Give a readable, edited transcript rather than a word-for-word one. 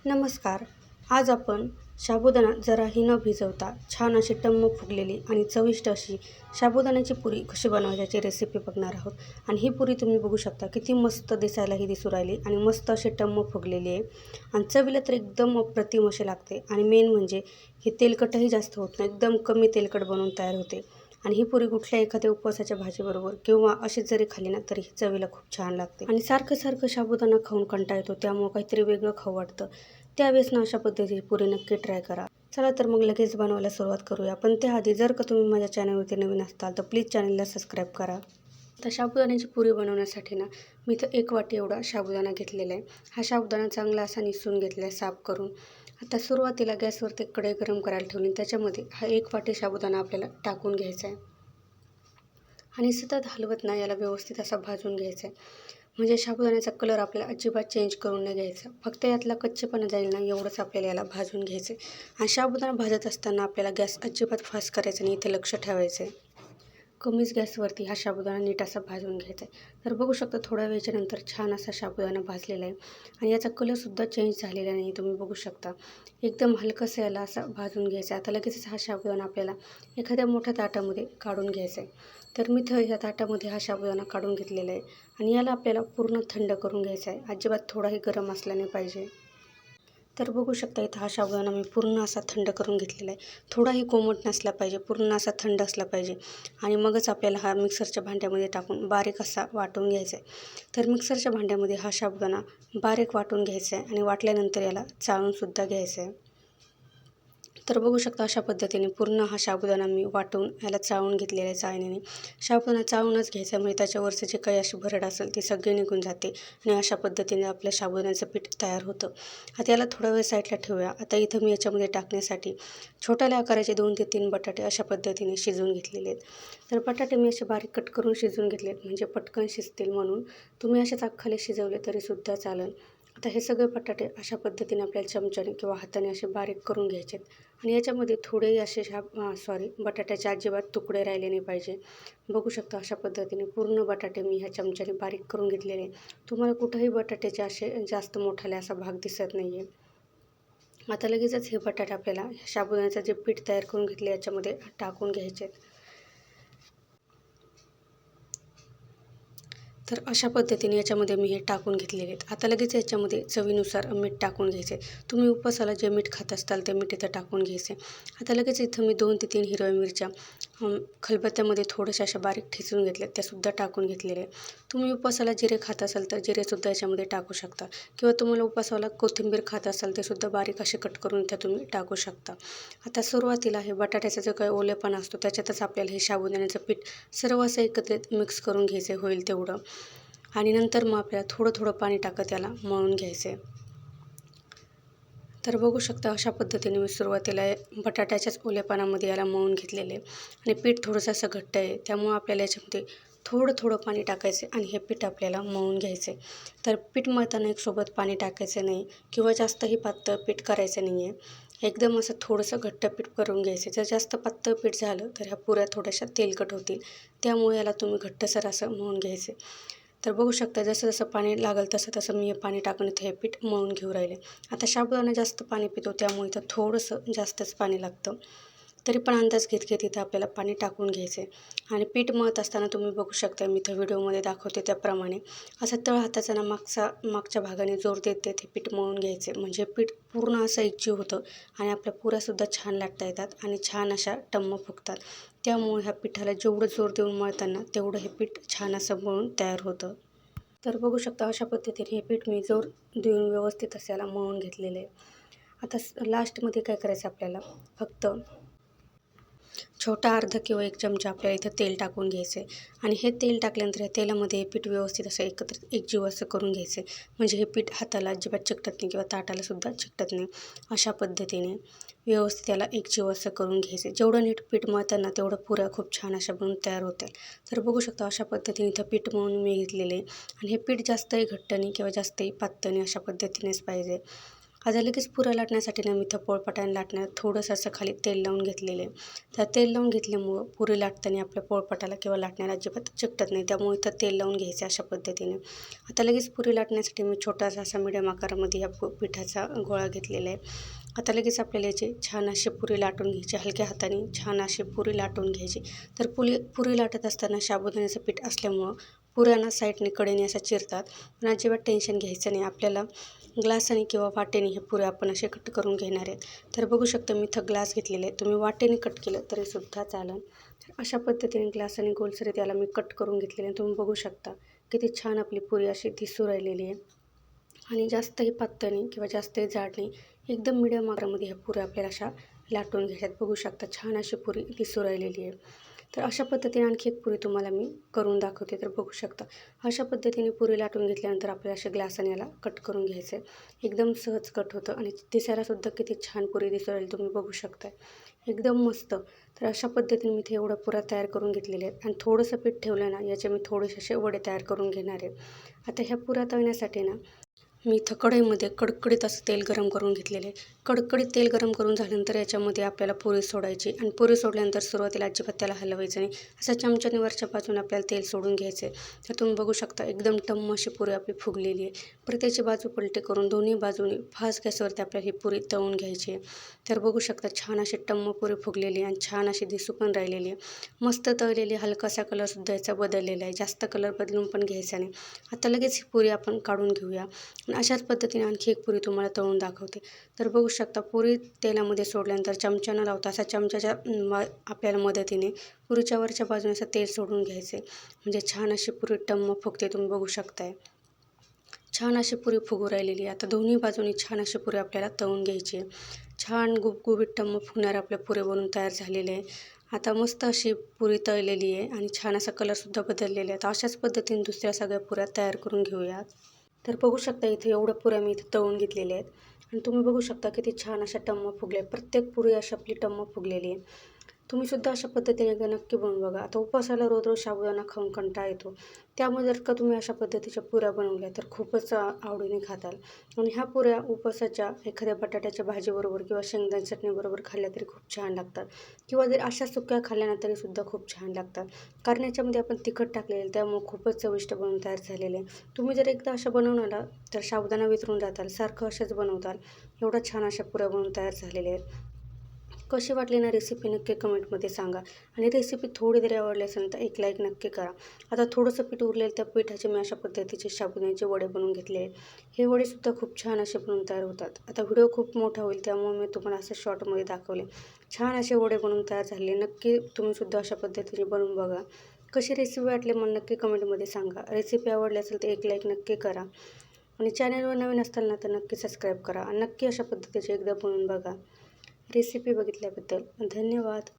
नमस्कार. आज आपण साबुदाणा जराही न भिजवता छान अशी टम्म फुगलेली आणि चविष्ट अशी साबुदाण्याची पुरी कशी बनवायची याची रेसिपी बघणार आहोत. आणि ही पुरी तुम्ही बघू शकता किती मस्त दिसायलाही दिसू राहिली आणि मस्त अशी टम्म फुगलेली आहे आणि चवीला तर एकदम अप्रतिम अशी लागते. आणि मेन म्हणजे हे तेलकटही जास्त होत नाही, एकदम कमी तेलकट बनवून तयार होते. आणि ही पुरी कुठल्या एखाद्या उपवासाच्या भाजीबरोबर किंवा अशीच जरी खाल्ली ना तरी ही चवीला खूप छान लागते. आणि सारखं सारखं साबुदाणा खाऊन कंटाळा येतो, त्यामुळे काहीतरी वेगळं खाऊ वाटतं. त्यावेळेस ना अशा पद्धतीची पुरी नक्की ट्राय करा. चला तर मग लगेच बनवायला सुरुवात करूया. पण त्याआधी जर का तुम्ही माझ्या चॅनलवरती नवीन असताल तर प्लीज चॅनलला सबस्क्राईब करा. आता साबुदाण्याची पुरी बनवण्यासाठी ना मी इथं 1 वाटी एवढा साबुदाणा घेतलेला आहे. हा साबुदाणा चांगला असा निसून घेतला आहे साफ करून. आता सुरुवातीला गॅसवरती कढई गरम करायला ठेवली, त्याच्यामध्ये हा 1 वाटी साबुदाणा आपल्याला टाकून घ्यायचा आहे आणि सतत हलवत ना याला व्यवस्थित असा भाजून घ्यायचा आहे. म्हणजे साबुदाण्याचा कलर आपल्याला अजिबात चेंज करून नाही घ्यायचा, फक्त यातला कच्चेपणा जाईल ना एवढंच आपल्याला याला भाजून घ्यायचं आहे. आणि साबुदाणा भाजत असताना आपल्याला गॅस अजिबात फास्ट करायचा नाही, इथे लक्ष ठेवायचं आहे. कमीच गॅसवरती हा साबुदाणा नीट असा भाजून घ्यायचा आहे. तर बघू शकता थोड्या वेळच्या नंतर छान असा साबुदाणा भाजलेला आहे आणि याचा कलरसुद्धा चेंज झालेला नाही, तुम्ही बघू शकता. एकदम हलकंसं याला असा भाजून घ्यायचा आहे. आता लगेचच हा साबुदाणा आपल्याला एखाद्या मोठ्या ताटामध्ये काढून घ्यायचा आहे. तर मी ह्या ताटामध्ये हा साबुदाणा काढून घेतलेला आहे आणि याला आपल्याला पूर्ण थंड करून घ्यायचा आहे, अजिबात थोडाही गरम असला नाही पाहिजे. तर बघू शकता इथं हा साबुदाणा मी पूर्ण असा थंड करून घेतलेला आहे. थोडाही कोमट नसला पाहिजे, पूर्ण असा थंड असला पाहिजे आणि मगच आपल्याला हा मिक्सरच्या भांड्यामध्ये टाकून बारीक असा वाटून घ्यायचा आहे. तर मिक्सरच्या भांड्यामध्ये हा साबुदाणा बारीक वाटून घ्यायचा आहे आणि वाटल्यानंतर याला चाळूनसुद्धा घ्यायचं आहे. तर बघू शकता अशा पद्धतीने पूर्ण हा साबुदाणा मी वाटून याला चाळून घेतलेला आहे चाळणीने. साबुदाणा चाळूनच घ्यायचा, म्हणजे त्याच्यावरचं जे काही अशी भरड असेल ती सगळी निघून जाते आणि अशा पद्धतीने आपल्या साबुदाण्याचं पीठ तयार होतं. आता याला थोडा वेळ साईडला ठेवूया. आता इथं मी याच्यामध्ये टाकण्यासाठी छोट्या आकाराचे 2 ते 3 बटाटे अशा पद्धतीने शिजवून घेतलेले आहेत. तर बटाटे मी असे बारीक कट करून शिजवून घेतले आहेत, म्हणजे पटकन शिजतील म्हणून. तुम्ही असेच अख्खाले शिजवले तरीसुद्धा चालेल. आता हे सगळे बटाटे अशा पद्धतीने आपल्याला चमच्याने किंवा हाताने असे बारीक करून घ्यायचे आहेत आणि याच्यामध्ये थोडेही असे बटाट्याचे अजिबात तुकडे राहिले नाही पाहिजे. बघू शकता अशा पद्धतीने पूर्ण बटाटे मी ह्या चमच्याने बारीक करून घेतलेले. तुम्हाला कुठंही बटाट्याचे असे जास्त मोठाले असा भाग दिसत नाही आहे. आता लगेचच हे बटाटे आपल्याला साबुदाण्याचं जे पीठ तयार करून घेतले याच्यामध्ये टाकून घ्यायचे आहेत. तर अशा पद्धतीने याच्यामध्ये मी हे टाकून घेतलेले आहेत. आता लगेच याच्यामध्ये चवीनुसार मीठ टाकून घ्यायचे. तुम्ही उपवासाला जे मीठ खात असताल ते मीठ इथं टाकून घ्यायचे. आता लगेच इथं मी 2 ते 3 हिरव्या मिरच्या खलबत्त्यामध्ये थोड्याशा अशा बारीक ठेचून घेतल्या, त्यासुद्धा टाकून घेतलेले आहे. तुम्ही उपवासाला जिरे खात असाल तर जिरेसुद्धा याच्यामध्ये टाकू शकता किंवा तुम्हाला उपवासाला कोथिंबीर खात असाल ते सुद्धा बारीक असे कट करून इथं तुम्ही टाकू शकता. आता सुरुवातीला हे बटाट्याचा जो काही ओलेपणा असतो त्याच्यातच आपल्याला हे साबुदाण्याचं पीठ सर्व असं एकत्रित मिक्स करून घ्यायचं होईल तेवढं. आणि नंतर मग आपल्याला थोडं थोडं पाणी टाकत याला मळून घ्यायचं आहे. तर बघू शकता अशा पद्धतीने मी सुरुवातीला बटाट्याच्याच ओलेपणामध्ये याला मळून घेतलेले आहे आणि पीठ थोडंसं असं घट्ट आहे, त्यामुळे आपल्याला याच्यामध्ये थोडं थोडं पाणी टाकायचं आणि हे पीठ आपल्याला मळून घ्यायचं आहे. तर पीठ मळताना एक सोबत पाणी टाकायचं नाही किंवा जास्तही पातळ पीठ करायचं नाही आहे. एकदम असं थोडंसं घट्ट पीठ करून घ्यायचं. जर जास्त पातळ पीठ झालं तर ह्या पुऱ्या थोड्याशा तेलकट होतील, त्यामुळे याला तुम्ही घट्टसर असं मळून घ्यायचं. तर बघू शकता जसं जसं पाणी लागेल तसं तसं मी हे पाणी टाकून इथं हे पीठ मळून घेऊ राहिले. आता साबुदाणा जास्त पाणी पितो, त्यामुळे इथं थोडंसं जास्तच पाणी लागतं. तरी पण अंदाज घेत घेत इथं आपल्याला पाणी टाकून घ्यायचं आहे. आणि पीठ मळत असताना तुम्ही बघू शकता मी इथं व्हिडिओमध्ये दाखवते त्याप्रमाणे असं तळ हाताचा ना मागच्या भागाने जोर देत देत हे पीठ मळून घ्यायचे, म्हणजे पीठ पूर्ण असं एकजीव होतं आणि आपल्या पुऱ्यासुद्धा छान लाटता येतात आणि छान अशा टम्म फुगतात. त्यामुळे ह्या पिठाला जेवढं जोर देऊन मळताना तेवढं हे पीठ छान असं मळून तयार होतं. तर बघू शकता अशा पद्धतीने हे पीठ मी जोर देऊन व्यवस्थित असं याला मळून घेतलेलं आहे. आता लास्टमध्ये काय करायचं आपल्याला, फक्त छोटा अर्धा किंवा 1 चमचा आपल्याला इथं तेल टाकून घ्यायचं आहे आणि हे तेल टाकल्यानंतर या तेलामध्ये हे पीठ व्यवस्थित असं एकत्रित एकजीव असं करून घ्यायचं आहे, म्हणजे हे पीठ हाताला अजिबात चिकटत नाही किंवा ताटालासुद्धा चिकटत नाही. अशा पद्धतीने व्यवस्थित याला एकजीव असं करून घ्यायचं. जेवढं नीट पीठ मळताना तेवढं पुऱ्या खूप छान अशा बनून तयार होतील. तर बघू शकता अशा पद्धतीने इथं पीठ मळून मी घेतलेले आहे आणि हे पीठ जास्तही घट्ट नाही किंवा जास्तही पातळ नाही, अशा पद्धतीनेच पाहिजे. आता लगेच पुऱ्या लाटण्यासाठी ना मी इथं पोळपाटाने लाटण्यात थोडंसं असं खाली तेल लावून घेतलेलं आहे. तर तेल लावून घेतल्यामुळं पुरी लाटताना आपल्या पोळपाटाला किंवा लाटण्याला अजिबात चिकटत नाही, त्यामुळे इथं तेल लावून घ्यायचं अशा पद्धतीने. आता लगेच पुरी लाटण्यासाठी मी छोटासा असा मिडियम आकारामध्ये या पिठाचा गोळा घेतलेला आहे. आता लगेच आपल्याला याची छान अशी पुरी लाटून घ्यायची, हलक्या हाताने छान अशी पुरी लाटून घ्यायची. तर पुरी लाटत असताना साबुदाण्याचं पीठ असल्यामुळं पुऱ्यांना साईडने कडेने असं चिरतात, पण अजिबात टेन्शन घ्यायचं नाही. आपल्याला ग्लासाने किंवा वाटेने हे पुऱ्या आपण असे कट करून घेणार आहेत. तर बघू शकता मी इथं ग्लास घेतलेले आहे, तुम्ही वाटेने कट केलं तरीसुद्धा चालेल. तर अशा पद्धतीने ग्लासाने गोलसर त्याला मी कट करून घेतलेले आहे. तुम्ही बघू शकता किती छान आपली पुरी अशी दिसू राहिलेली आहे. आणि जास्तही पातळ नाही किंवा जास्तही जाड नाही, एकदम मिडियम आकारामध्ये ह्या पुऱ्या आपल्याला अशा लाटून घ्यायच्यात. बघू शकता छान अशी पुरी दिसू राहिलेली आहे. तर अशा पद्धतीने आणखी एक पुरी तुम्हाला मी करून दाखवते. तर बघू शकता अशा पद्धतीने पुरी लाटून घेतल्यानंतर आपल्याला अशा ग्लासाने याला कट करून घ्यायचं आहे. एकदम सहज कट होतं आणि दिसायलासुद्धा किती छान पुरी दिसू राहिली तुम्ही बघू शकताय, एकदम मस्त. तर अशा पद्धतीने मी इथे एवढ्या पुऱ्या तयार करून घेतलेल्या आहेत आणि थोडंसं पीठ ठेवलं ना, याचे मी थोडेसे असे वडे तयार करून घेणार आहे. आता ह्या पुऱ्या तळण्यासाठी ना मी इथं कढईमध्ये कडकडीत असं तेल गरम करून घेतलेले आहे. कडकडीत तेल गरम करून झाल्यानंतर याच्यामध्ये आपल्याला पुरी सोडायची आणि पुरी सोडल्यानंतर सुरुवातीला अजिबात त्याला हलवायचं नाही, असं चमच्याने वरच्या बाजूने आपल्याला तेल सोडून घ्यायचं आहे. तर तुम्ही बघू शकता एकदम टम्म अशी पुरी आपली फुगलेली आहे. प्रत्येकाची बाजू पलटी करून दोन्ही बाजूने फास्ट गॅसवरती आपल्याला ही पुरी तळून घ्यायची आहे. तर बघू शकता छान अशी टम्म पुरी फुगलेली आहे आणि छान अशी दिसू पण राहिलेली आहे. मस्त तळलेली, हलकासा कलरसुद्धा याचा बदललेला आहे, जास्त कलर बदलून पण घ्यायचा नाही. आता लगेच ही पुरी आपण काढून घेऊया. अशाच पद्धतीने आणखी एक पुरी तुम्हाला तळून दाखवते. तर बघू शकता पुरी तेलामध्ये सोडल्यानंतर चमचा न लावता असा चमच्याच्या आपल्याला मदतीने पुरीच्या वरच्या बाजूने असं तेल सोडून घ्यायचे, म्हणजे छान अशी पुरी टम्म फुगते. तुम्ही बघू शकताय छान अशी पुरी फुगू राहिलेली आहे. आता दोन्ही बाजूनी छान अशी पुरी आपल्याला तळून घ्यायची आहे. छान गुबगुबीत टम्म फुगणार आपल्या पुऱ्या बनून तयार झालेले आहे. आता मस्त अशी पुरी तळलेली आहे आणि छान असा कलरसुद्धा बदललेला आहे. तर अशाच पद्धतीने दुसऱ्या सगळ्या पुऱ्या तयार करून घेऊयात. तर बघू शकता इथे एवढ्या पुऱ्या मी इथे तळून घेतलेल्या आहेत आणि तुम्ही बघू शकता किती छान अशा टम्म फुगल्या. प्रत्येक पुरी अशी आपली टम्म फुगलेली आहे. तुम्हीसुद्धा अशा पद्धतीने एकदा नक्की बनवून बघा. आता उपवासाला रोज रोज साबुदाणा खाऊन कंटाळा येतो, त्यामुळे जर का तुम्ही अशा पद्धतीच्या पुऱ्या बनवल्या तर खूपच आवडीने खाताल. आणि ह्या पुऱ्या उपवासाच्या एखाद्या बटाट्याच्या भाजीबरोबर किंवा शेंगदाणे चटणीबरोबर खाल्ल्या तरी खूप छान लागतात, किंवा जर अशा सुक्या खाल्ल्या ना तरीसुद्धा खूप छान लागतात. कारण याच्यामध्ये आपण तिखट टाकलेलं, त्यामुळे खूपच चविष्ट बनवून तयार झालेले आहे. तुम्ही जर एकदा अशा बनवून आला तर साबुदाणा विसरून जाताल, सारखं असेच बनवताल. एवढ्या छान अशा पुऱ्या बनवून तयार झालेल्या आहेत. कशी वाटली ना रेसिपी नक्की कमेंटमध्ये सांगा आणि रेसिपी थोडी जरी आवडली असेल तर एक लाईक नक्की करा. आता थोडंसं पीठ उरलेलं, त्या पिठाचे मी अशा पद्धतीचे साबुदाण्याचे वडे बनवून घेतले आहेत. हे वडेसुद्धा खूप छान असे बनवून तयार होतात. आता व्हिडिओ खूप मोठा होईल त्यामुळे मी तुम्हाला असं शॉर्टमध्ये दाखवले. छान असे वडे बनवून तयार झाले. नक्की तुम्हीसुद्धा अशा पद्धतीने बनवून बघा. कशी रेसिपी वाटली मला नक्की कमेंटमध्ये सांगा. रेसिपी आवडली असेल तर एक लाईक नक्की करा आणि चॅनलवर नवीन असाल ना तर नक्की सबस्क्राईब करा आणि नक्की अशा पद्धतीचे एकदा बनवून बघा. रेसिपी बघितल्याबद्दल धन्यवाद.